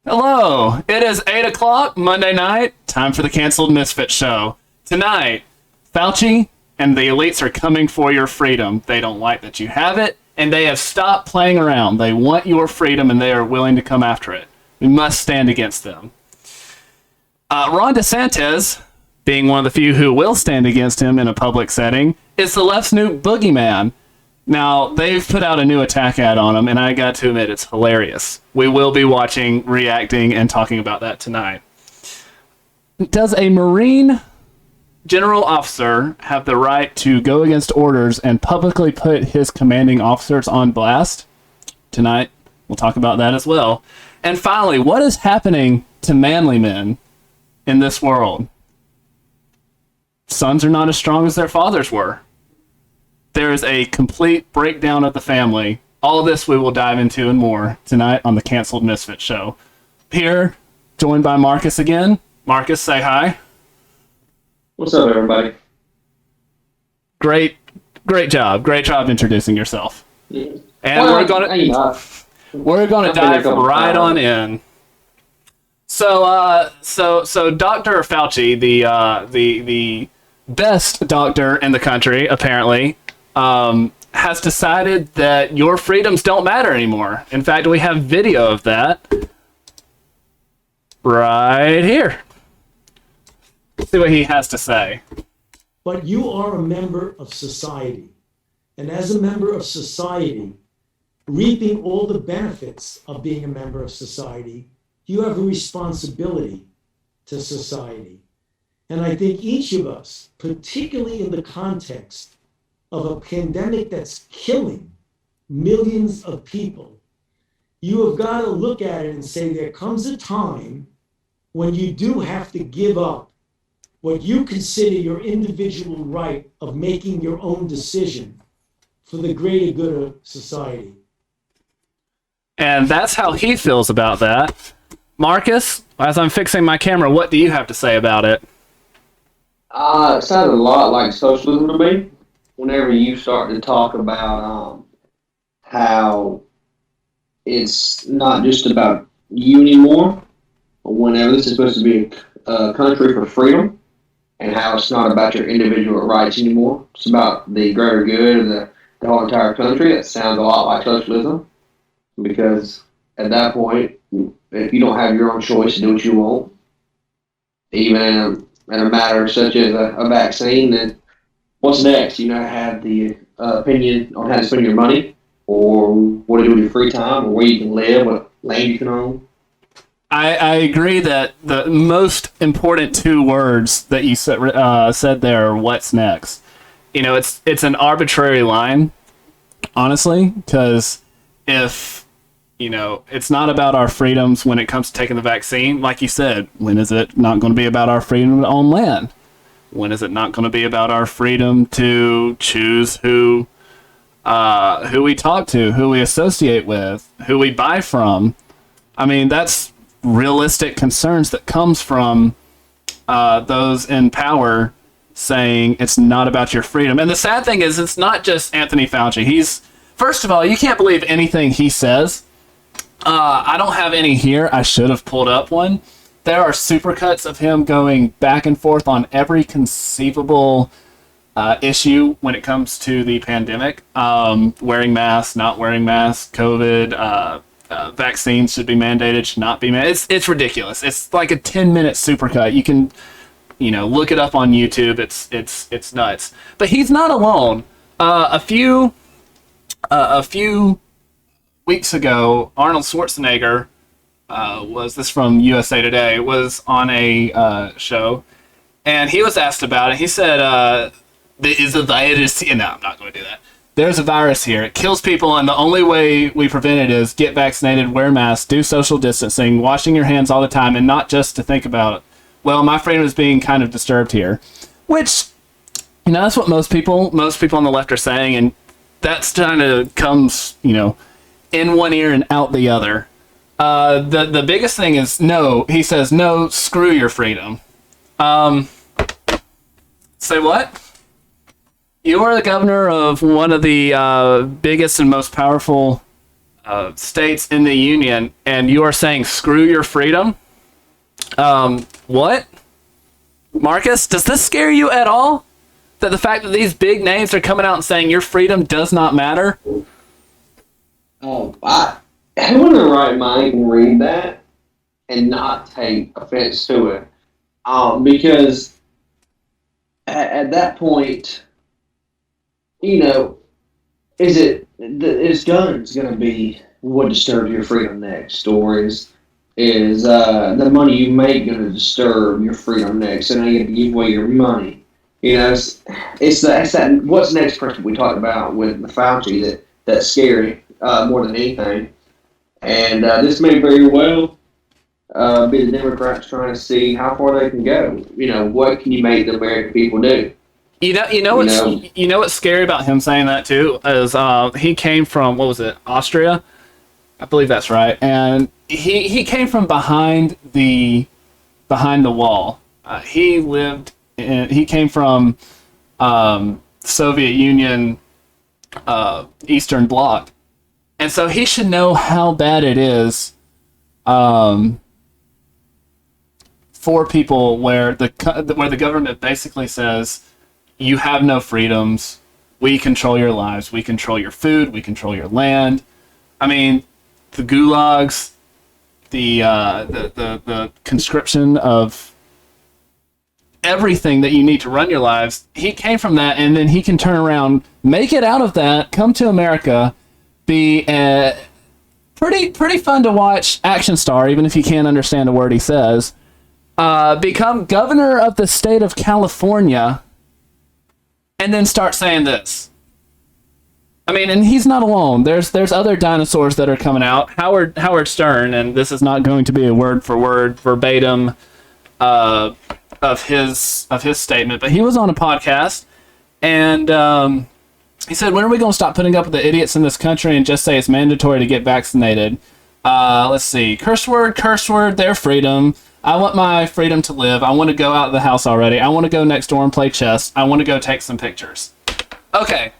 Hello, it is 8 o'clock Monday night, time for the Cancelled Misfits show. Tonight, Fauci and the elites are coming for your freedom. They don't like that you have it, and they have stopped playing around. They want your freedom, and they are willing to come after it. We must stand against them. Ron DeSantis, being one of the few who will stand against him in a public setting, is the left's new boogeyman. Now, they've put out a new attack ad on him, and I got to admit, it's hilarious. We will be watching, reacting, and talking about that tonight. Does a Marine general officer have the right to go against orders and publicly put his commanding officers on blast? Tonight, we'll talk about that as well. And finally, what is happening to manly men in this world? Sons are not as strong as their fathers were. There is a complete breakdown of the family. All of this we will dive into and more tonight on the Cancelled Misfits show. Here, joined by Marcus again. Marcus, say hi. What's up, everybody? Great job introducing yourself. Yeah. And we're gonna dive right on in. So Dr. Fauci, the best doctor in the country, apparently, has decided that your freedoms don't matter anymore. In fact, we have video of that right here. Let's see what he has to say. But you are a member of society. And as a member of society, reaping all the benefits of being a member of society, you have a responsibility to society. And I think each of us, particularly in the context of a pandemic that's killing millions of people, you have got to look at it and say there comes a time when you do have to give up what you consider your individual right of making your own decision for the greater good of society. And that's how he feels about that. Marcus, as I'm fixing my camera, what do you have to say about it? It sounded a lot like socialism to me. Whenever you start to talk about how it's not just about you anymore, whenever this is supposed to be a country for freedom, and how it's not about your individual rights anymore, it's about the greater good of the whole entire country. It sounds a lot like socialism, because at that point, if you don't have your own choice to do what you want, even in a matter such as a vaccine, then what's next? You not have the opinion on how to spend your money, or what to do with your free time, or where you can live, what land you can own. I agree that the most important two words that you said there are what's next. You know, it's an arbitrary line, honestly, because if, you know, it's not about our freedoms when it comes to taking the vaccine, like you said, when is it not going to be about our freedom to own land? When is it not going to be about our freedom to choose who we talk to, who we associate with, who we buy from? I mean, that's realistic concerns that comes from those in power saying it's not about your freedom. And the sad thing is, it's not just Anthony Fauci. First of all, you can't believe anything he says. I don't have any here. I should have pulled up one. There are supercuts of him going back and forth on every conceivable issue when it comes to the pandemic. Wearing masks, not wearing masks, COVID, vaccines should be mandated, should not be mandated. It's ridiculous. It's like a 10-minute supercut. You can, look it up on YouTube. It's nuts. But he's not alone. A few weeks ago, Arnold Schwarzenegger was this from USA Today, was on a show, and he was asked about it. He said, "There is a virus." No, I'm not going to do that. There's a virus here. It kills people, and the only way we prevent it is get vaccinated, wear masks, do social distancing, washing your hands all the time, and not just to think about, well, my freedom is being kind of disturbed here. Which, that's what most people on the left are saying, and that's kind of comes, in one ear and out the other. The biggest thing is no. He says, no, screw your freedom. Say what? You are the governor of one of the biggest and most powerful states in the union, and you are saying screw your freedom. What? Marcus, does this scare you at all? That the fact that these big names are coming out and saying your freedom does not matter? Who in their right mind can read that and not take offense to it? Because at that point, is guns going to be what disturbs your freedom next, or is the money you make going to disturb your freedom next? And you have to give away your money. It's that what's next person we talked about with the Fauci that's scary more than anything. And this may very well be the Democrats trying to see how far they can go. What can you make the American people do? What's scary about him saying that too is he came from, what was it, Austria? I believe that's right. And he came from behind the wall. He came from Soviet Union Eastern Bloc, and so he should know how bad it is for people where the government basically says you have no freedoms. We control your lives. We control your food. We control your land. I mean, the gulags, the conscription of everything that you need to run your lives. He came from that, and then he can turn around, make it out of that, come to America, be a pretty fun to watch action star, even if you can't understand a word he says. Become governor of the state of California, and then start saying this. I mean, and he's not alone. There's other dinosaurs that are coming out. Howard Stern, and this is not going to be a word for word verbatim of his statement, but he was on a podcast, and he said, when are we going to stop putting up with the idiots in this country and just say it's mandatory to get vaccinated? Let's see. Curse word, their freedom. I want my freedom to live. I want to go out of the house already. I want to go next door and play chess. I want to go take some pictures. Okay.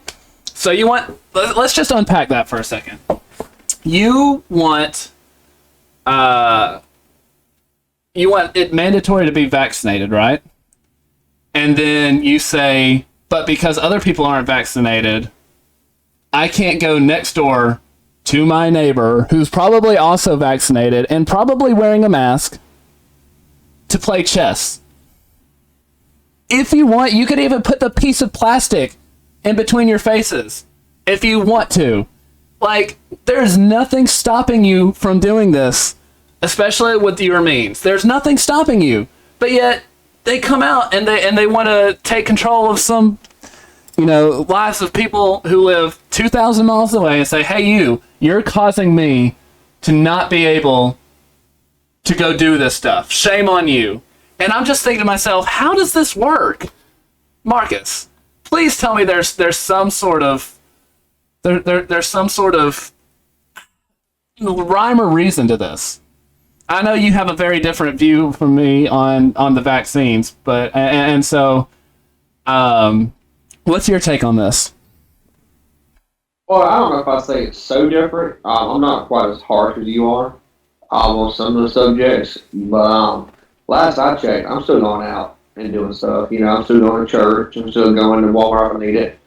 So let's just unpack that for a second. You want it mandatory to be vaccinated, right? And then you say, but because other people aren't vaccinated, I can't go next door to my neighbor who's probably also vaccinated and probably wearing a mask to play chess. If you want, you could even put the piece of plastic in between your faces if you want to. Like, there's nothing stopping you from doing this, especially with your means. There's nothing stopping you. But yet they come out and they want to take control of some, lives of people who live 2,000 miles away and say, hey, you're causing me to not be able to go do this stuff. Shame on you. And I'm just thinking to myself, how does this work? Marcus, please tell me there's some sort of there's some sort of rhyme or reason to this. I know you have a very different view from me on the vaccines, but and so what's your take on this? Well, I don't know if I say it's so different. I'm not quite as harsh as you are on some of the subjects, but last I checked, I'm still going out and doing stuff. I'm still going to church. I'm still going to Walmart if I need it.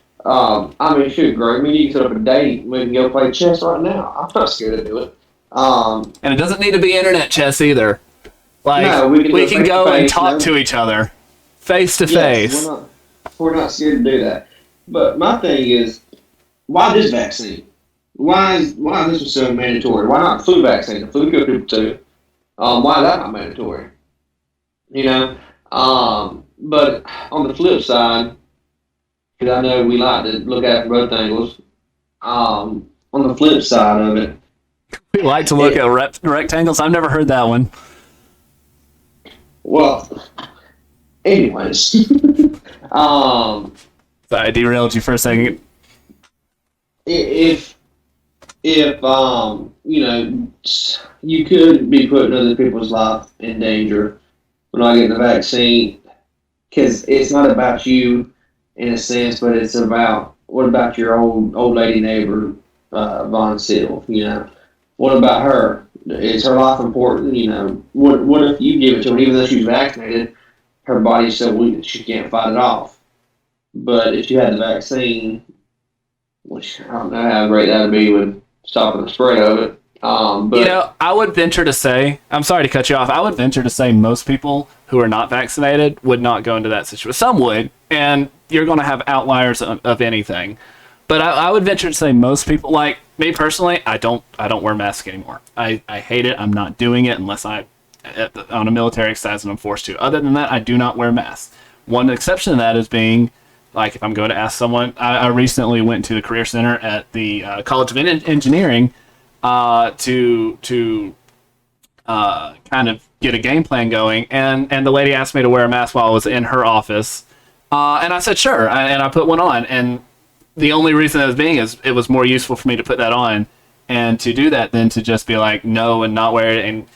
Shoot, Greg, you can set up a date. We can go play chess right now. I'm not scared to do it. And it doesn't need to be internet chess either. Like, no, we can go and talk to each other face to face. We're not scared to do that. But my thing is, why this vaccine? Why is this so mandatory? Why not flu vaccine? The flu good people too. Why is that not mandatory? But on the flip side, because I know we like to look at it from both angles. On the flip side of it, we like to look at rectangles. I've never heard that one. Well, anyways, sorry, I derailed you for a second. If you could be putting other people's life in danger when not getting the vaccine, because it's not about you in a sense, but it's about what about your old lady neighbor, Von Seal, What about her? Is her life important? You know, what if you give it to her, even though she's vaccinated, her body's so weak that she can't fight it off. But if you had the vaccine, which I don't know how great that would be with stopping the spread of it. But I would venture to say, I'm sorry to cut you off, I would venture to say most people who are not vaccinated would not go into that situation. Some would, and you're going to have outliers of anything. But I would venture to say most people, like me personally, I don't wear masks anymore. I hate it. I'm not doing it unless on a military exercise and I'm forced to. Other than that, I do not wear masks. One exception to that is being, like, if I'm going to ask someone, I recently went to the Career Center at the College of Engineering to kind of get a game plan going, and the lady asked me to wear a mask while I was in her office, and I said sure, and I put one on, and the only reason that was being is it was more useful for me to put that on and to do that than to just be like no and not wear it. And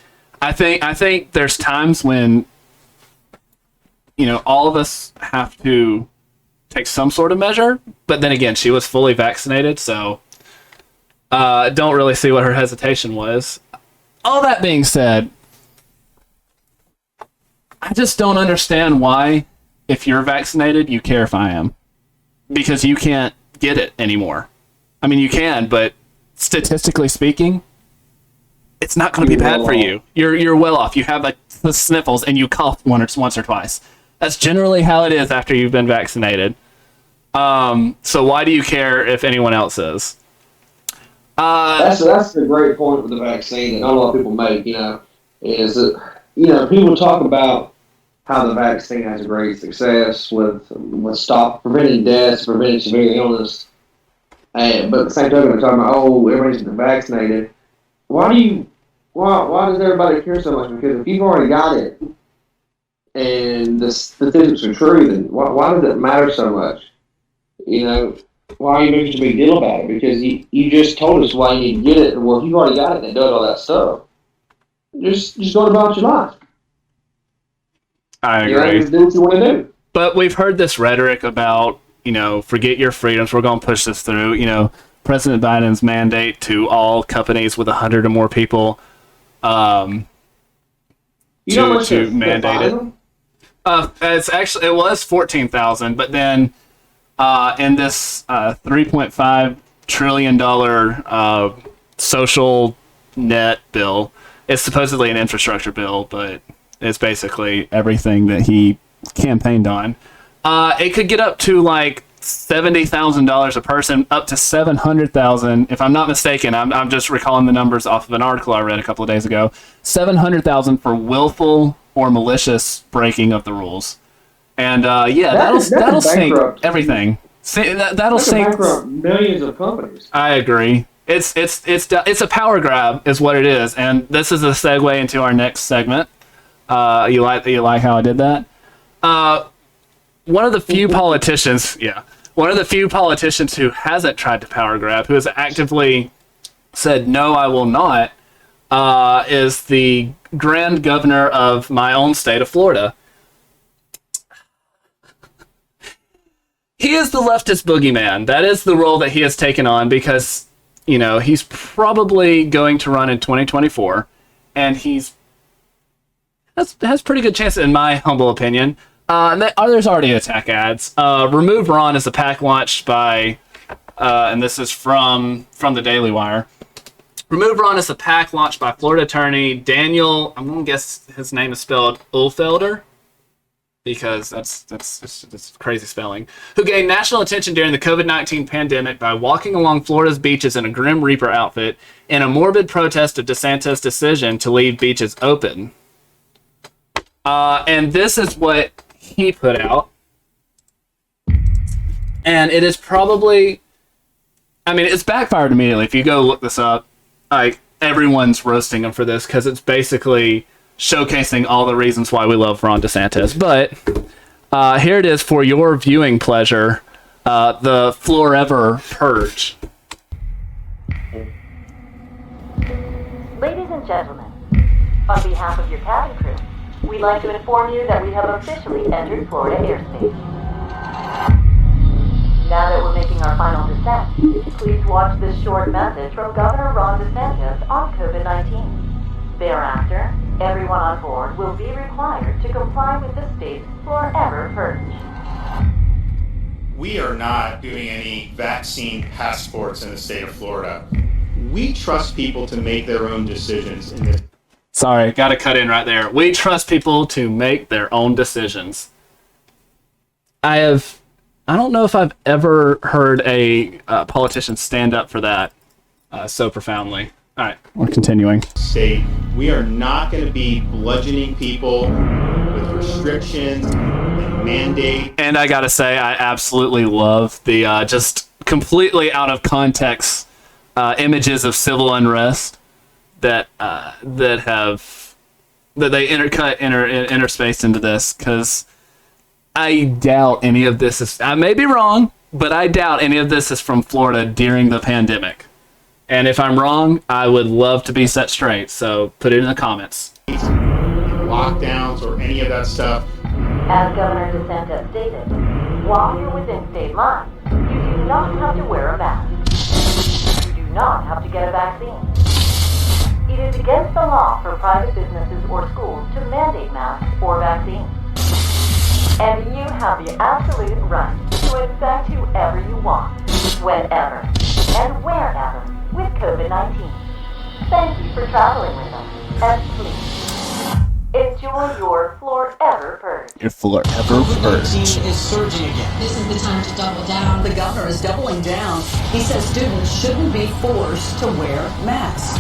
I think there's times when, you know, all of us have to take some sort of measure, but then again, she was fully vaccinated, so don't really see what her hesitation was. All that being said, I just don't understand why, if you're vaccinated, you care if I am. Because you can't get it anymore. I mean, you can, but statistically speaking, it's not going to be bad for you. You're well off. You have like the sniffles and you cough once or twice. That's generally how it is after you've been vaccinated. So why do you care if anyone else is? that's a great point with the vaccine that not a lot of people make. You know, is that, you know, people talk about how the vaccine has a great success with preventing deaths, preventing severe illness. But at the same time, we're talking about, oh, everybody's been vaccinated. Why does everybody care so much? Because if you've already got it and the statistics are true, then why does it matter so much? You know, why are you making such a big deal about it? Because you just told us why you need to get it. Well, if you've already got it and does all that stuff, just go about your life. I agree. Do what you want to do. But we've heard this rhetoric about, you know, forget your freedoms. We're going to push this through. You know, President Biden's mandate to all companies with 100 or more people to mandate it. It was 14,000, but then in this $3.5 trillion social net bill, it's supposedly an infrastructure bill, but it's basically everything that he campaigned on. It could get up to like $70,000 a person, up to $700,000. If I'm not mistaken, I'm just recalling the numbers off of an article I read a couple of days ago. $700,000 for willful or malicious breaking of the rules. And that'll sink everything. That'll sink millions of companies. I agree. It's a power grab, is what it is, and this is a segue into our next segment. You like how I did that? One of the few politicians who hasn't tried to power grab, who has actively said no, I will not, is the Grand Governor of my own state of Florida. He is the leftist boogeyman. That is the role that he has taken on because, you know, he's probably going to run in 2024, and has pretty good chance, in my humble opinion. There's already attack ads. Remove Ron is a pack launched by, and this is from the Daily Wire. Remove Ron is a pack launched by Florida attorney Daniel, I'm going to guess his name is spelled Ulfelder, because that's crazy spelling, who gained national attention during the COVID-19 pandemic by walking along Florida's beaches in a Grim Reaper outfit in a morbid protest of DeSantis' decision to leave beaches open. And this is what he put out. And it is probably, I mean, it's backfired immediately. If you go look this up, like, everyone's roasting him for this because it's basically showcasing all the reasons why we love Ron DeSantis. But here it is for your viewing pleasure, the Florever Purge. Ladies and gentlemen, on behalf of your cabin crew, we'd like to inform you that we have officially entered Florida airspace. Now that we're making our final descent, please watch this short message from Governor Ron DeSantis on COVID-19. Thereafter, everyone on board will be required to comply with the state's forever purge. We are not doing any vaccine passports in the state of Florida. We trust people to make their own decisions in this. Sorry, gotta cut in right there. We trust people to make their own decisions. I don't know if I've ever heard a politician stand up for that so profoundly. All right, we're continuing. State, we are not going to be bludgeoning people with restrictions and mandates. And I gotta say, I absolutely love the just completely out of context images of civil unrest that they interspaced into this, because I doubt any of this is, I may be wrong, but I doubt any of this is from Florida during the pandemic. And if I'm wrong, I would love to be set straight, so put it in the comments. Lockdowns or any of that stuff. As Governor DeSantis stated, while you're within state lines, you do not have to wear a mask. You do not have to get a vaccine. It is against the law for private businesses or schools to mandate masks or vaccines. And you have the absolute right to infect whoever you want, whenever, and wherever with COVID-19. Thank you for traveling with us, and please, enjoy your forever purge. Your forever COVID-19 is surging again. This is the time to double down. The governor is doubling down. He says students shouldn't be forced to wear masks.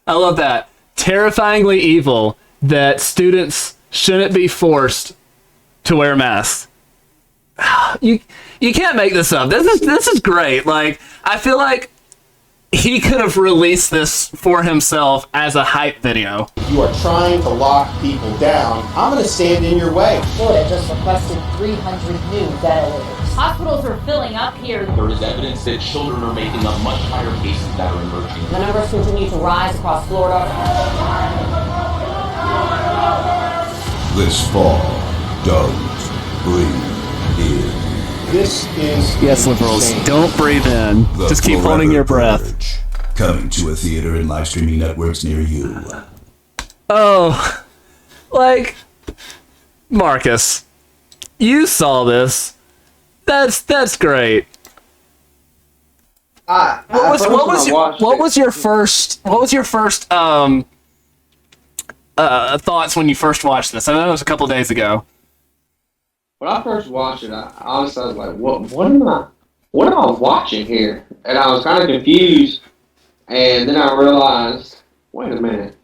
I love that. Terrifyingly evil that students shouldn't be forced to wear masks. You can't make this up. This is great. Like, I feel like he could have released this for himself as a hype video. You are trying to lock people down. I'm going to stand in your way. Florida just requested 300 new ventilators. Hospitals are filling up here. There is evidence that children are making up much higher cases that are emerging. The numbers continue to rise across Florida. This fall, don't breathe in. This is Yes, liberals, insane. don't breathe in. The Just keep holding your breath. Purge, coming to a theater and live streaming networks near you. Oh, like, Marcus, you saw this. That's great. What was your first thoughts when you first watched this? I know it was a couple days ago. When I first watched it, I honestly was like, what am I watching here? And I was kind of confused, and then I realized, wait a minute,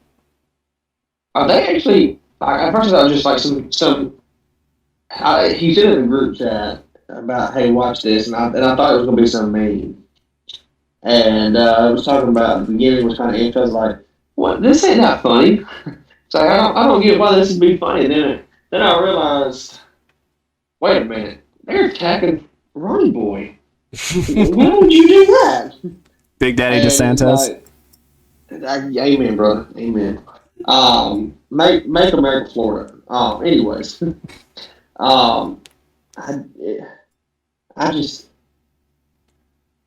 are they actually? At first, I was just like he said in the group chat about, hey, watch this, and I thought it was gonna be some meme, and I was talking about the beginning was kind of interesting. I was like, what? This ain't that funny. It's like I don't get why this would be funny. Then I realized, wait a minute, they're attacking Ronnie Boy. Why would you do that? Big Daddy DeSantis. Amen, brother. Amen. Make America Florida. Anyways, I just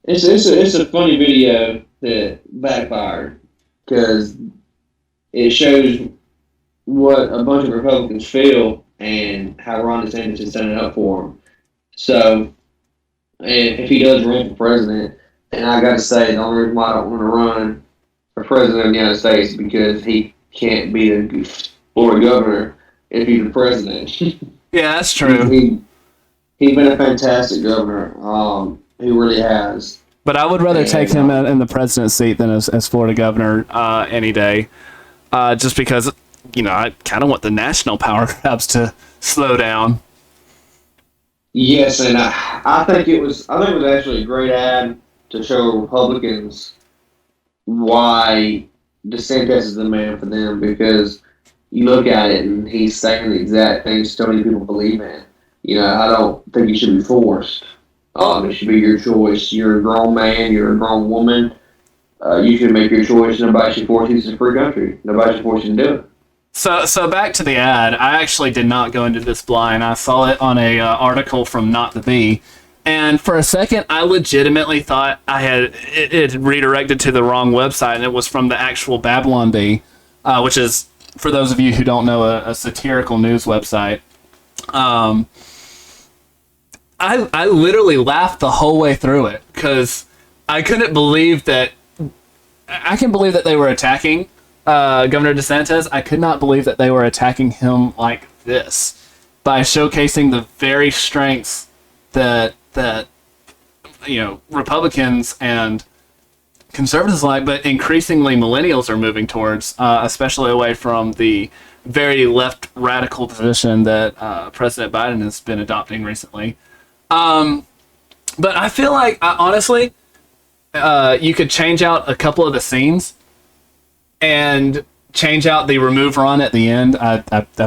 it's a funny video that backfired because it shows what a bunch of Republicans feel and how Ron DeSantis is standing up for him. So, and if he does run for president, and I got to say, the only reason why I don't want to run for president of the United States is because he can't be the Florida governor if he's the president. Yeah, that's true. He's been a fantastic governor. He really has. But I would rather take him in the president's seat than as Florida governor any day. Just because, I kind of want the national power grabs to slow down. Yes, and I think it was actually a great ad to show Republicans why DeSantis is the man for them, because you look at it and he's saying the exact things so many people believe in. I don't think you should be forced. It should be your choice. You're a grown man. You're a grown woman. You should make your choice. Nobody should force you. It's a free country. Nobody should force you to do it. So back to the ad. I actually did not go into this blind. I saw it on a article from Not the Bee, And for a second, I legitimately thought it redirected to the wrong website, and it was from the actual Babylon Bee, which is, for those of you who don't know, a satirical news website. I literally laughed the whole way through it because I couldn't believe that. I can believe that they were attacking Governor DeSantis. I could not believe that they were attacking him like this by showcasing the very strengths that Republicans and conservatives like, but increasingly millennials are moving towards, especially away from the very left radical position that President Biden has been adopting recently. But I feel like, honestly, you could change out a couple of the scenes and change out the remove run at the end. I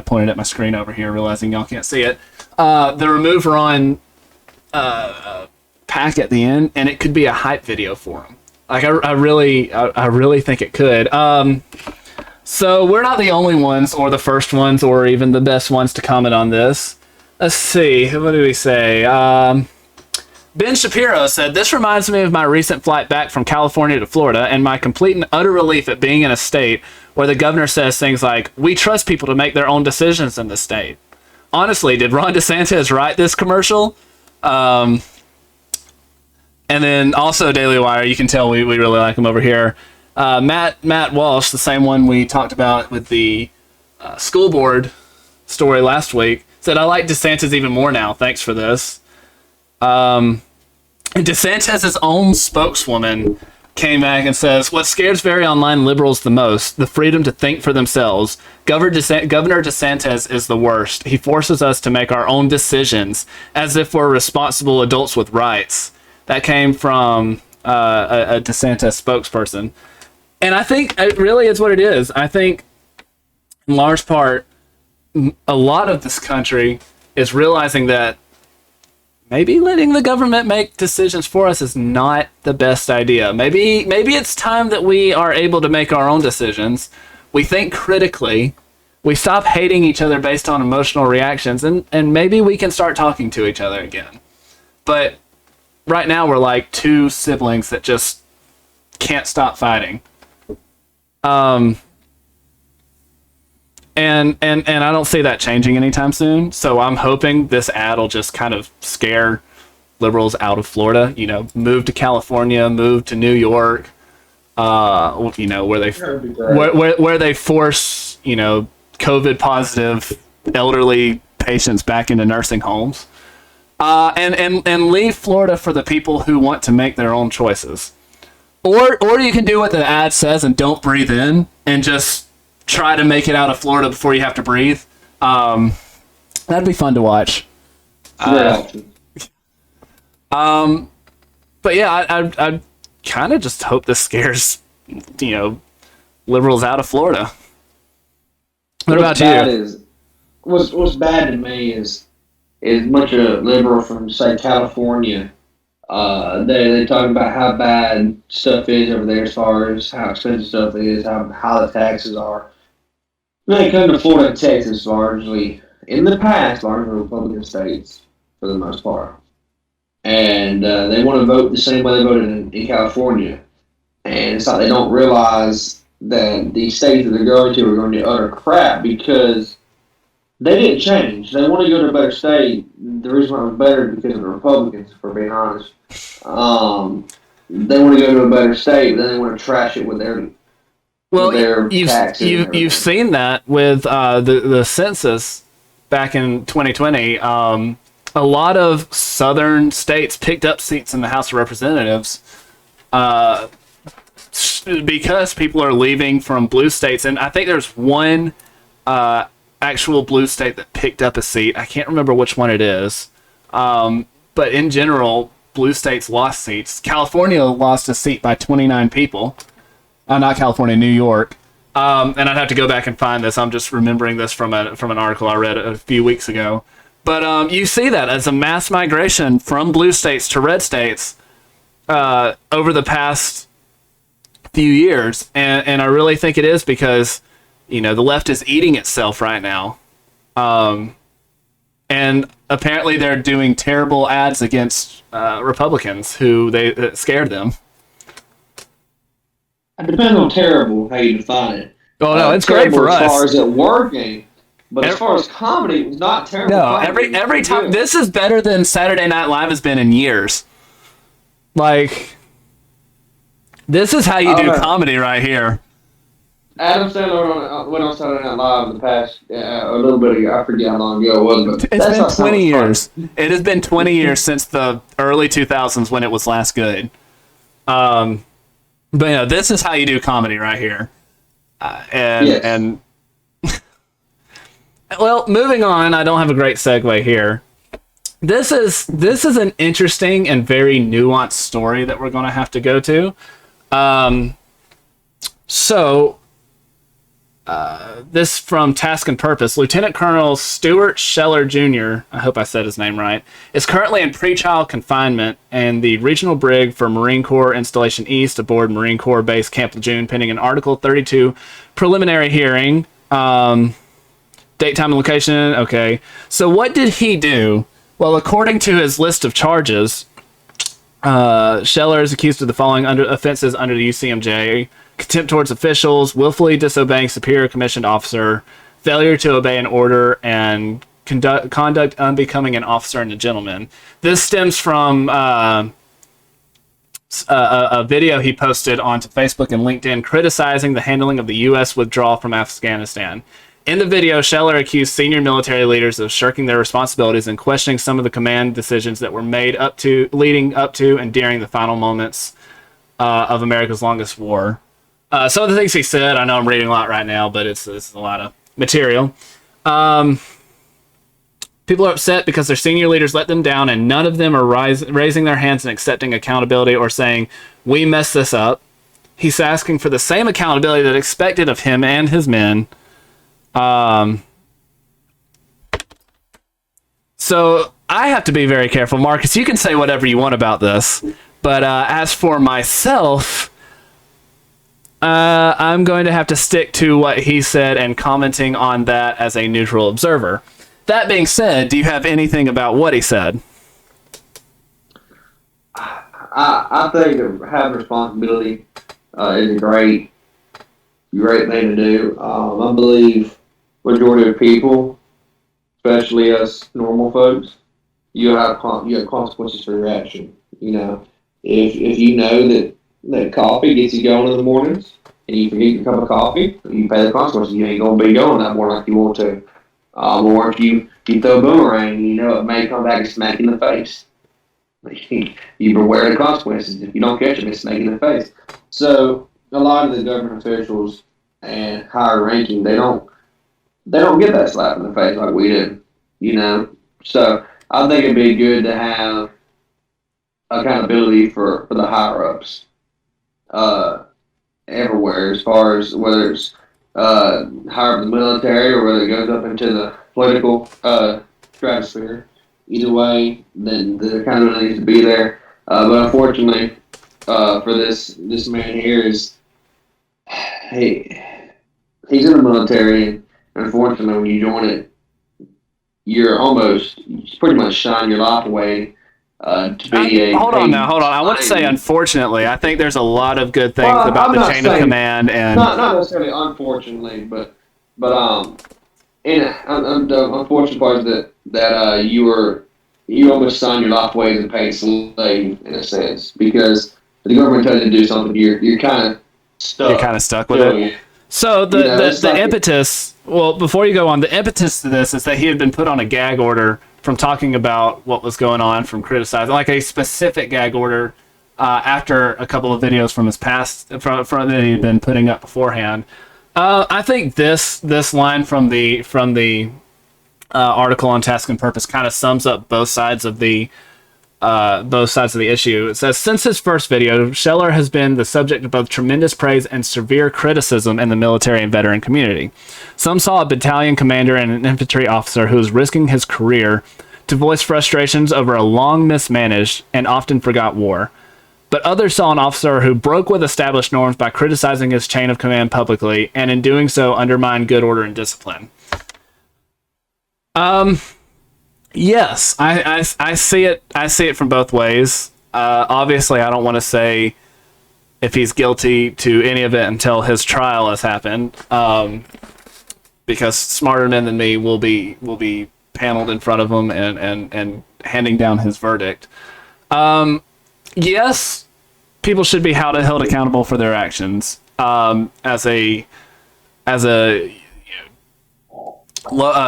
pointed at my screen over here, realizing y'all can't see it. The remove run pack at the end, and it could be a hype video for him. Like, I really think it could. So we're not the only ones, or the first ones, or even the best ones to comment on this. Let's see. What do we say? Ben Shapiro said, "This reminds me of my recent flight back from California to Florida and my complete and utter relief at being in a state where the governor says things like, 'We trust people to make their own decisions in the state.' Honestly, did Ron DeSantis write this commercial?" And then also Daily Wire, you can tell we really like him over here. Matt Walsh, the same one we talked about with the school board story last week, said, "I like DeSantis even more now. Thanks for this." DeSantis' own spokeswoman came back and says, "What scares very online liberals the most, the freedom to think for themselves. Governor DeSantis is the worst. He forces us to make our own decisions as if we're responsible adults with rights." That came from a DeSantis spokesperson. And I think it really is what it is. I think, in large part, a lot of this country is realizing that maybe letting the government make decisions for us is not the best idea. Maybe it's time that we are able to make our own decisions. We think critically. We stop hating each other based on emotional reactions, and maybe we can start talking to each other again. But right now we're like two siblings that just can't stop fighting. And I don't see that changing anytime soon. So I'm hoping this ad will just kind of scare liberals out of Florida. Move to California, move to New York. Where they force COVID positive elderly patients back into nursing homes, and leave Florida for the people who want to make their own choices. Or you can do what the ad says and don't breathe in and just try to make it out of Florida before you have to breathe. That'd be fun to watch. But yeah, I kind of just hope this scares, liberals out of Florida. What about you? What's bad to me is a bunch of liberals from, say, California. They talk about how bad stuff is over there as far as how expensive stuff is, how high the taxes are. They come to Florida and Texas largely, in the past, largely Republican states for the most part. And they want to vote the same way they voted in California. And it's like they don't realize that the states that they're going to are going to utter crap because they didn't change. They want to go to a better state. The reason why it was better is because of the Republicans, for being honest. They want to go to a better state, but then they want to trash it with their taxes. You've seen that with the census back in 2020. A lot of southern states picked up seats in the House of Representatives because people are leaving from blue states. And I think there's one actual blue state that picked up a seat. I can't remember which one it is. But in general, blue states lost seats. California lost a seat by 29 people. Not California, New York. And I'd have to go back and find this. I'm just remembering this from an article I read a few weeks ago. But you see that as a mass migration from blue states to red states over the past few years. And I really think it is because, the left is eating itself right now. And apparently they're doing terrible ads against Republicans who they scared them. It depends on terrible how you define it. Oh no, it's great for us. As far as it working, but as far as comedy, it was not terrible. No, every time this is better than Saturday Night Live has been in years. Like, this is how you do comedy right here. Adam Sandler went on Saturday Night Live in the past a little bit ago. I forget how long ago it was, but it's been 20 years. It has been 20 years since the early 2000s when it was last good. But this is how you do comedy right here. And well, moving on, I don't have a great segue here. This is an interesting and very nuanced story that we're going to have to go to. This from Task and Purpose. Lieutenant Colonel Stuart Scheller Jr., I hope I said his name right, is currently in pretrial confinement in the Regional Brig for Marine Corps Installation East aboard Marine Corps Base Camp Lejeune, pending an Article 32 preliminary hearing. Date, time, and location. Okay. So what did he do? Well, according to his list of charges, Scheller is accused of the following offenses under the UCMJ: contempt towards officials, willfully disobeying superior commissioned officer, failure to obey an order, and conduct unbecoming an officer and a gentleman. This stems from a video he posted onto Facebook and LinkedIn criticizing the handling of the U.S. withdrawal from Afghanistan. In the video, Scheller accused senior military leaders of shirking their responsibilities and questioning some of the command decisions that were made leading up to and during the final moments of America's longest war. Some of the things he said, I know I'm reading a lot right now, but it's a lot of material. People are upset because their senior leaders let them down, and none of them are raising their hands and accepting accountability or saying, "We messed this up." He's asking for the same accountability that expected of him and his men. So I have to be very careful. Marcus, you can say whatever you want about this, but as for myself, I'm going to have to stick to what he said and commenting on that as a neutral observer. That being said, do you have anything about what he said? I think that having responsibility is a great thing to do. I believe majority of people, especially us normal folks, you have consequences for your action. You know, if you know that coffee gets you going in the mornings, and you forget your cup of coffee, you pay the consequences. You ain't gonna be going that morning like you want to. Or if you throw a boomerang, you know it may come back and smack you in the face. You beware the consequences. If you don't catch it, it's smack you in the face. So a lot of the government officials and higher ranking, they don't get that slap in the face like we do, you know. So I think it'd be good to have accountability for the higher ups everywhere, as far as whether it's higher up in the military or whether it goes up into the political stratosphere. Either way, then the accountability needs to be there. But unfortunately, for this man here is he's in the military, and unfortunately, when you join it, you pretty much shine your life away to be Hold on. I want to say, unfortunately, I think there's a lot of good things about the chain of command, and not necessarily unfortunately, but the unfortunate part is that you almost signed your life away as a paid slave in a sense, because the government tells you to do something, you're kind of stuck. You're kind of stuck with it. So the impetus, well, before you go on, the impetus to this is that he had been put on a gag order from talking about what was going on, from criticizing, like a specific gag order after a couple of videos from his past from that he'd been putting up beforehand. I think this line from the article on Task and Purpose kind of sums up both sides of the issue. It says, since his first video, Scheller has been the subject of both tremendous praise and severe criticism in the military and veteran community. Some saw a battalion commander and an infantry officer who was risking his career to voice frustrations over a long mismanaged and often forgot war. But others saw an officer who broke with established norms by criticizing his chain of command publicly, and in doing so undermined good order and discipline. Yes, I see it. I see it from both ways. Obviously, I don't want to say if he's guilty to any of it until his trial has happened, because smarter men than me will be paneled in front of him and handing down his verdict. Yes, people should be held accountable for their actions. As a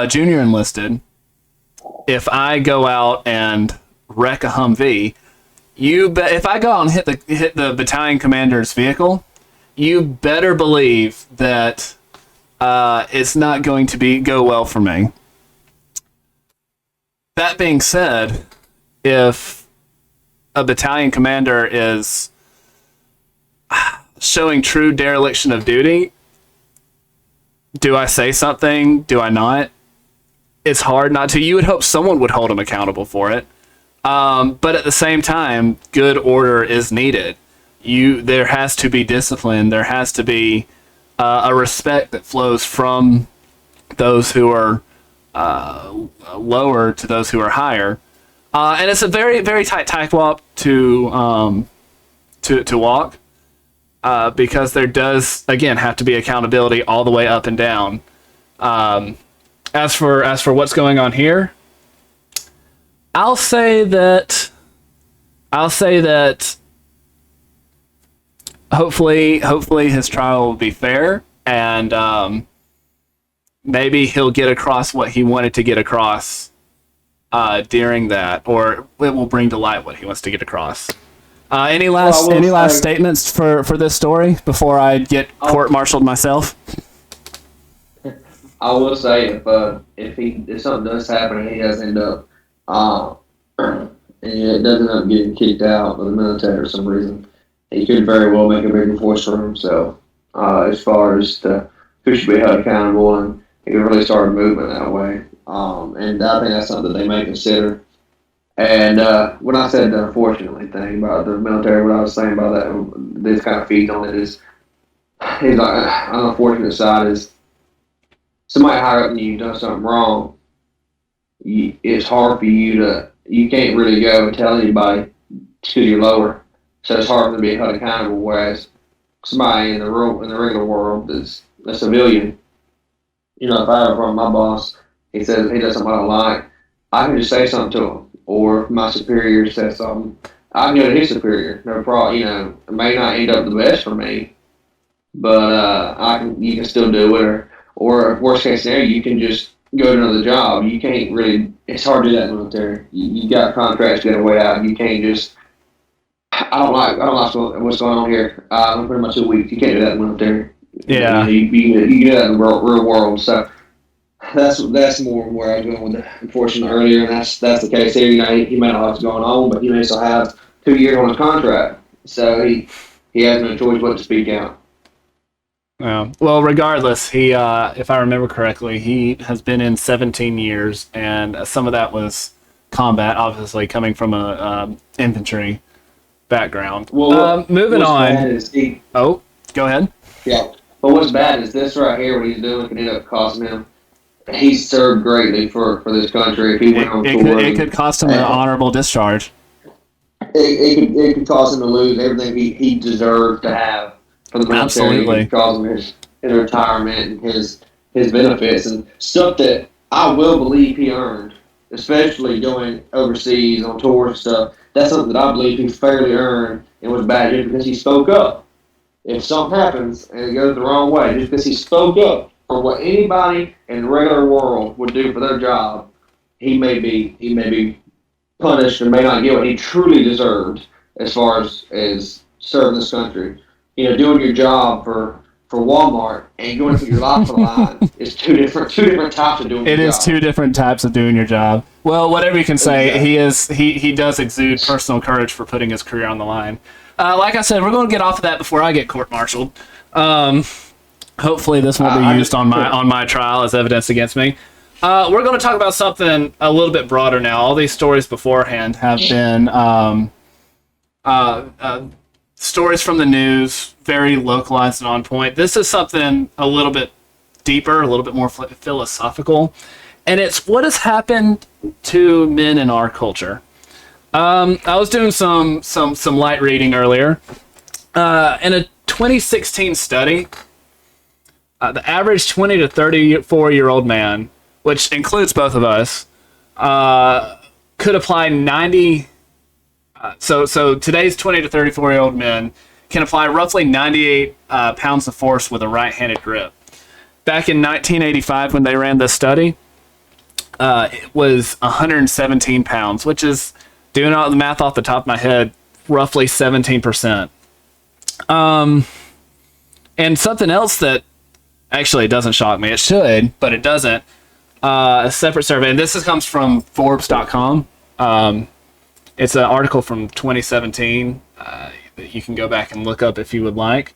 junior enlisted, if I go out and wreck a Humvee, if I go out and hit the battalion commander's vehicle, you better believe that it's not going to go well for me. That being said, if a battalion commander is showing true dereliction of duty, do I say something? Do I not? It's hard not to. You would hope someone would hold him accountable for it. But at the same time, good order is needed. There has to be discipline. There has to be a respect that flows from those who are lower to those who are higher. And it's a very, very tight tightrope to walk, because there does, again, have to be accountability all the way up and down. As for what's going on here, I'll say that hopefully his trial will be fair, and maybe he'll get across what he wanted to get across during that, or it will bring to light what he wants to get across. Any last statements for this story before I get court-martialed myself? I will say if something does happen and he does end up and it doesn't end up getting kicked out of the military for some reason, he could very well make a bigger voice for himself as far as who should be held accountable, and he could really start a movement that way. And I think that's something they may consider. And when I said the unfortunately thing about the military, what I was saying about that, this kind of feeds on it, is an unfortunate side is somebody higher up than you done something wrong. It's hard for you can't really go and tell anybody because you're lower. So it's hard to be held accountable, whereas somebody in the regular world is a civilian. If I have a problem with my boss, he says he does something I don't like, I can just say something to him. Or if my superior says something, I can go to his superior. No problem. It may not end up the best for me, but you can still do it. Or worst case scenario, you can just go to another job. You can't really. It's hard to do that in the military. You got contracts to get a way out. You can't just. I don't like what's going on here. I'm pretty much a week. You can't do that in the military. Yeah. You can do that in the real world. So that's more where I was going with the unfortunate earlier, and that's the case here. He may not have what's going on, but he may still have 2 years on his contract. So he has no choice but to speak out. Well, regardless, he, if I remember correctly, he has been in 17 years, and some of that was combat, obviously coming from a infantry background. Well, moving on. Go ahead. Yeah, but what's bad is this right here. What he's doing could end up costing him. He served greatly for this country. If he went on tour, it could cost him an honorable discharge. It could cause him to lose everything he deserved to have for the military. Absolutely. It could cause him his retirement and his benefits and stuff that I will believe he earned, especially going overseas on tours and stuff. That's something that I believe he fairly earned and was bad just because he spoke up. If something happens and it goes the wrong way, just because he spoke up for what anybody in the regular world would do for their job, he may be punished and may not get what he truly deserved as far as serving this country. Doing your job for Walmart and going through your life on the line is two different types of doing your job. It is two different types of doing your job. Well, whatever you can say, exactly. he does exude personal courage for putting his career on the line. Like I said, we're going to get off of that before I get court-martialed. Hopefully this won't be used on my trial as evidence against me. We're going to talk about something a little bit broader now. All these stories beforehand have been stories from the news, very localized and on point. This is something a little bit deeper, a little bit more philosophical, and it's what has happened to men in our culture. I was doing some light reading earlier. In a 2016 study, the average 20 to 34-year-old man, which includes both of us, could apply 90. So today's 20 to 34-year-old men can apply roughly 98 pounds of force with a right-handed grip. Back in 1985, when they ran this study, it was 117 pounds, which is, doing all the math off the top of my head, roughly 17%. And something else that actually doesn't shock me, it should, but it doesn't. A separate survey, and this comes from Forbes.com. It's an article from 2017 that you can go back and look up if you would like.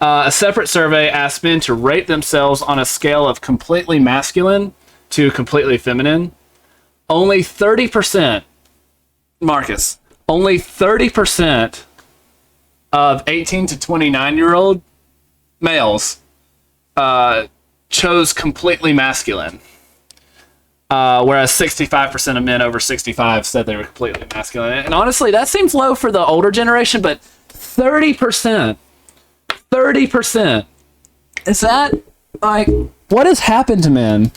A separate survey asked men to rate themselves on a scale of completely masculine to completely feminine. Only 30%, Marcus, only 30% of 18 to 29-year-old males chose completely masculine. Whereas 65% of men over 65 said they were completely masculine. And honestly, that seems low for the older generation, but 30%, is that, like, what has happened to men?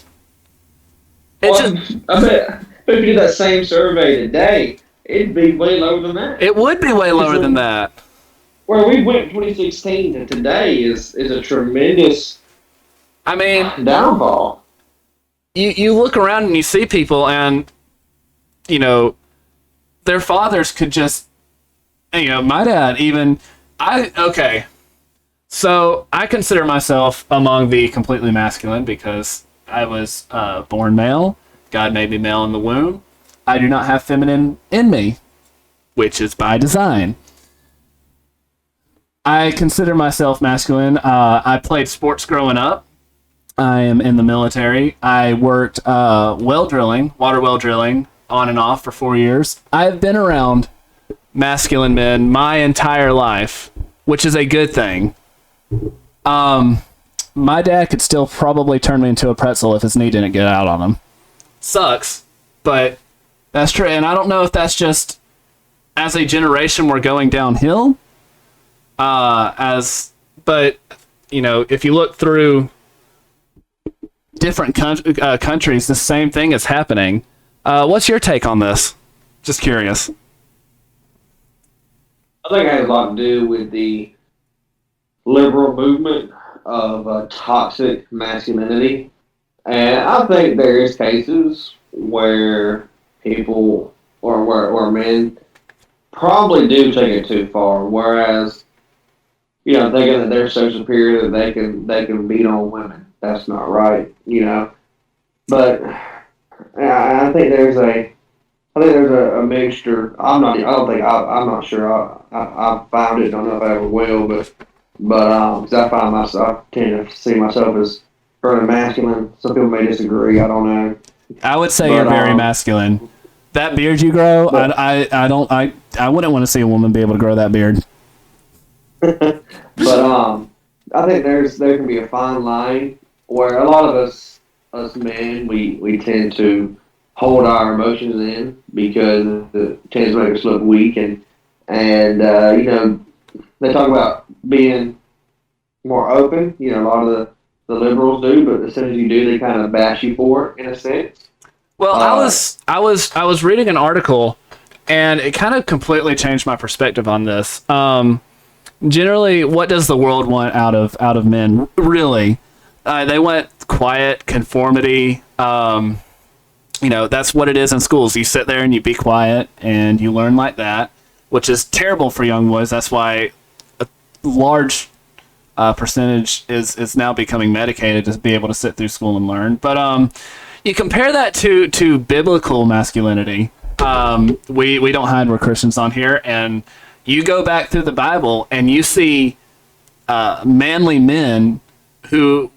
I bet if you did that same survey today, it'd be way lower than that. It would be way lower than that. Where we went 2016 to today is a tremendous, downfall. You look around and you see people, and their fathers could just, my dad even, so I consider myself among the completely masculine because I was born male. God made me male in the womb. I do not have feminine in me, which is by design. I consider myself masculine. I played sports growing up. I am in the military. I worked water well drilling, on and off for 4 years. I've been around masculine men my entire life, which is a good thing. My dad could still probably turn me into a pretzel if his knee didn't get out on him. Sucks, but that's true. And I don't know if that's just as a generation we're going downhill. But if you look through different countries, the same thing is happening. What's your take on this? Just curious. I think it has a lot to do with the liberal movement of toxic masculinity. And I think there is cases where people or men probably do take it too far, whereas thinking that they're so superior that they can beat on women. That's not right, But I think there's a mixture. I'm not sure. I found it. Don't know if I ever will, but because I tend to see myself as fairly masculine. Some people may disagree. I don't know. I would say you're very masculine. That beard you grow, I wouldn't want to see a woman be able to grow that beard. But I think there can be a fine line where a lot of us men we tend to hold our emotions in because it tends to make us look weak, and they talk about being more open. A lot of the liberals do, but as soon as you do, they kind of bash you for it in a sense. Well, I was reading an article, and it kind of completely changed my perspective on this. Generally, what does the world want out of men? Really, they want quiet conformity. That's what it is in schools. You sit there and you be quiet and you learn like that, which is terrible for young boys. That's why a large percentage is now becoming medicated to be able to sit through school and learn. But you compare that to biblical masculinity. We don't hide we're Christians on here, and you go back through the Bible and you see manly men who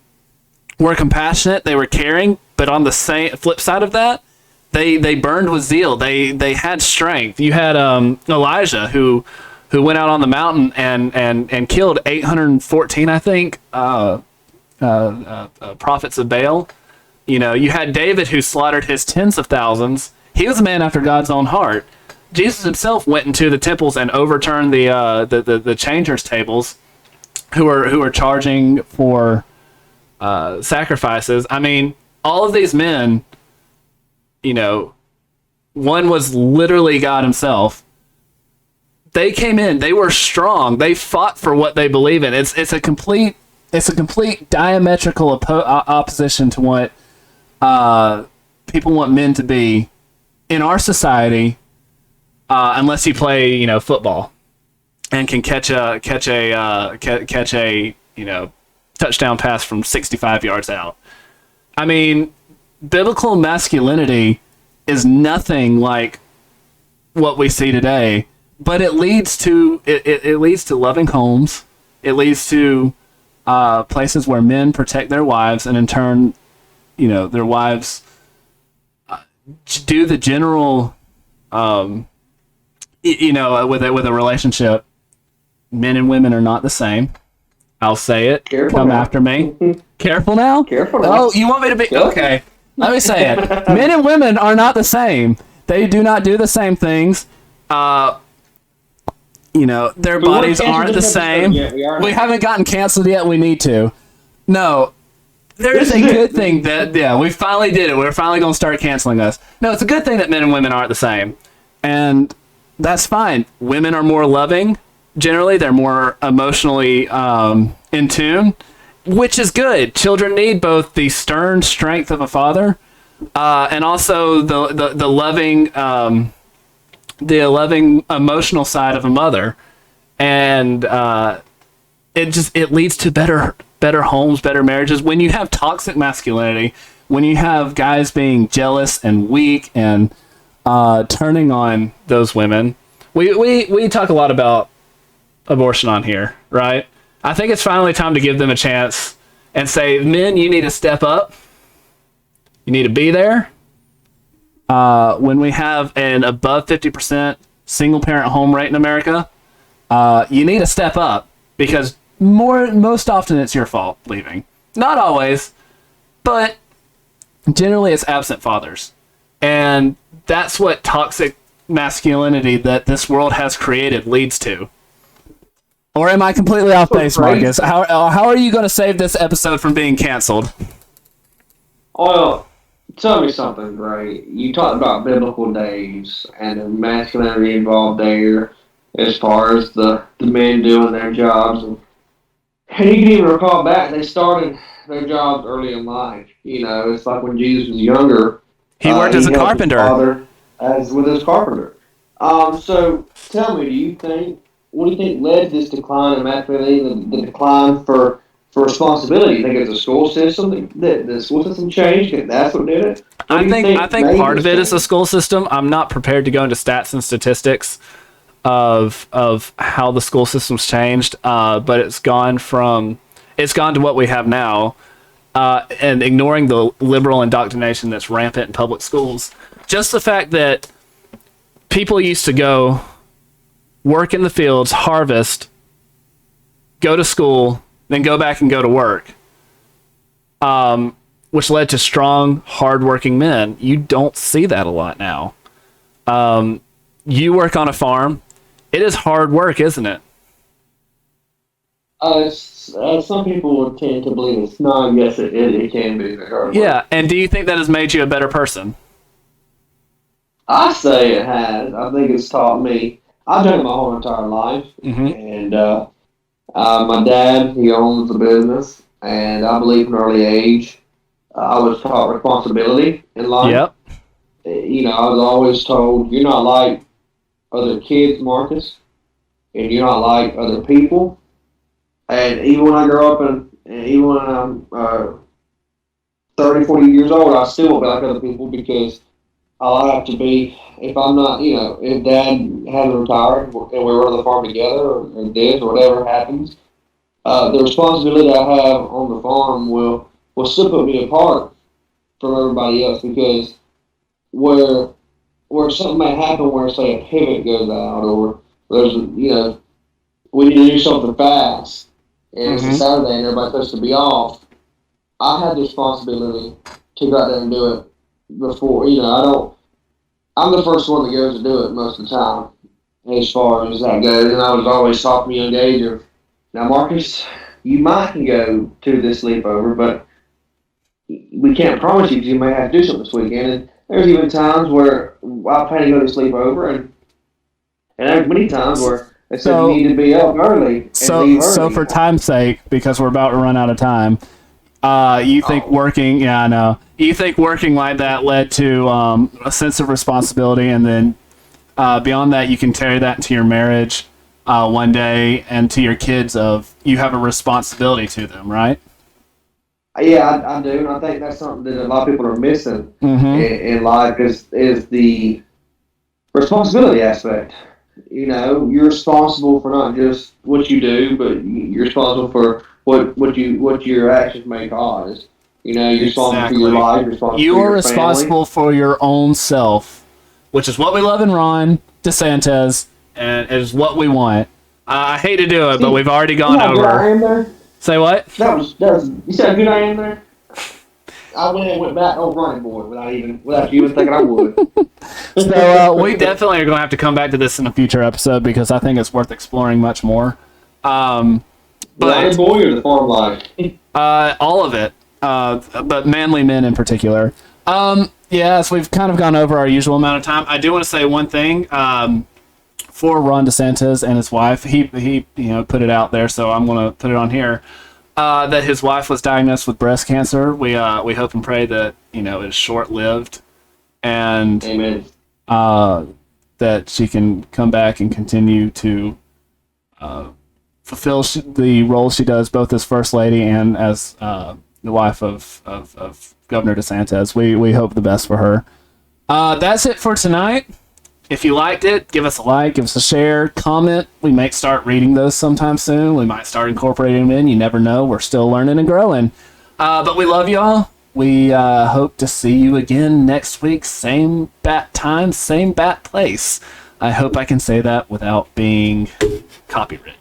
were compassionate, they were caring, but on the flip side of that, they burned with zeal. They had strength. You had Elijah who went out on the mountain and killed 814, I think, prophets of Baal. You know, you had David who slaughtered his tens of thousands. He was a man after God's own heart. Jesus himself went into the temples and overturned the changers' tables, who are charging for sacrifices. I mean, all of these men, you know, one was literally God himself. They came in. They were strong. They fought for what they believe in. It's a complete diametrical opposition to what people want men to be in our society, unless you play, you know, football and can catch a you know, touchdown pass from 65 yards out. I mean, biblical masculinity is nothing like what we see today, but it leads to it leads to loving homes. It leads to places where men protect their wives, and in turn, you know, their wives do the general, you know, with a relationship. Men and women are not the same. I'll say it. Careful Come now. after me. Careful now? Careful now. Oh, you want me to be... Okay. Let me say it. Men and women are not the same. They do not do the same things. You know, their bodies aren't the same. We haven't gotten canceled yet. We need to. No. There's a good thing that... Yeah, we finally did it. We're finally going to start canceling us. No, it's a good thing that men and women aren't the same. And that's fine. Women are more loving. Generally, they're more emotionally in tune, which is good. Children need both the stern strength of a father and also the loving emotional side of a mother, and it leads to better homes, better marriages. When you have toxic masculinity, when you have guys being jealous and weak and turning on those women, we talk a lot about abortion on here, right? I think it's finally time to give them a chance and say, men, you need to step up. You need to be there. When we have an above 50% single parent home rate in America, you need to step up, because most often it's your fault leaving. Not always, but generally it's absent fathers. And that's what toxic masculinity that this world has created leads to. Or am I completely off base, Marcus? How are you going to save this episode from being canceled? Well, tell me something, Ray. You talked about biblical days and the masculinity involved there, as far as the men doing their jobs. And you can even recall back, they started their jobs early in life. You know, it's like when Jesus was younger. He worked as a carpenter. His father as with his carpenter. So tell me, what do you think led to this decline in masculinity, the decline for responsibility? You think it's the school system? The school system changed? That's what did it? I think part of it is the school system. I'm not prepared to go into stats and statistics of how the school system's changed, but it's gone to what we have now, and ignoring the liberal indoctrination that's rampant in public schools. Just the fact that people used to go work in the fields, harvest, go to school, then go back and go to work, which led to strong, hardworking men. You don't see that a lot now. You work on a farm. It is hard work, isn't it? Some people would tend to believe it's not. Yes, it can be very hard work. Yeah, and do you think that has made you a better person? I say it has. I think it's taught me. I've done it my whole entire life, and my dad, he owns the business, and I believe from an early age, I was taught responsibility in life. Yep. You know, I was always told, you're not like other kids, Marcus, and you're not like other people. And even when I grow up, and even when I'm 30, 40 years old, I still won't be like other people, because I'll have to be, if I'm not, you know, if Dad hasn't retired and we run the farm together, or this, or whatever happens, the responsibility I have on the farm will still put me apart from everybody else, because where something may happen, where say a pivot goes out, or there's, you know, we need to do something fast, and it's a Saturday and everybody's supposed to be off, I have the responsibility to go out there and do it before, I don't, I'm the first one that goes to do it most of the time, as far as that goes. And I was always taught from a young age of, now Marcus, you might can go to this sleepover, but we can't promise you because you may have to do something this weekend. And there's even times where I plan to go to sleepover, and there's many times where they said you need to be up early and leave early. So for time's sake, because we're about to run out of time, you think working? Yeah, I know. You think working like that led to a sense of responsibility, and then beyond that, you can carry that into your marriage one day and to your kids. Of you have a responsibility to them, right? Yeah, I do, and I think that's something that a lot of people are missing in life is the responsibility aspect. You're responsible for not just what you do, but you're responsible for what your actions may cause. You're responsible for your life. You're responsible for your family. Responsible for your own self, which is what we love in Ron DeSantis, and is what we want. I hate to do it, but we've already gone over. Say what? That was you said how good I am there? I went back on running board without you even thinking I would. So we definitely are going to have to come back to this in a future episode because I think it's worth exploring much more. But running boy or the farm life? All of it, but manly men in particular. Yes, we've kind of gone over our usual amount of time. I do want to say one thing. For Ron DeSantis and his wife, he put it out there, so I'm going to put it on here. That his wife was diagnosed with breast cancer. We hope and pray that it's short-lived, and Amen. That she can come back and continue to fulfill the role she does, both as First Lady and as the wife of Governor DeSantis. We hope the best for her. That's it for tonight. If you liked it, give us a like, give us a share, comment. We might start reading those sometime soon. We might start incorporating them in. You never know. We're still learning and growing. But we love y'all. We hope to see you again next week. Same bat time, same bat place. I hope I can say that without being copywritten.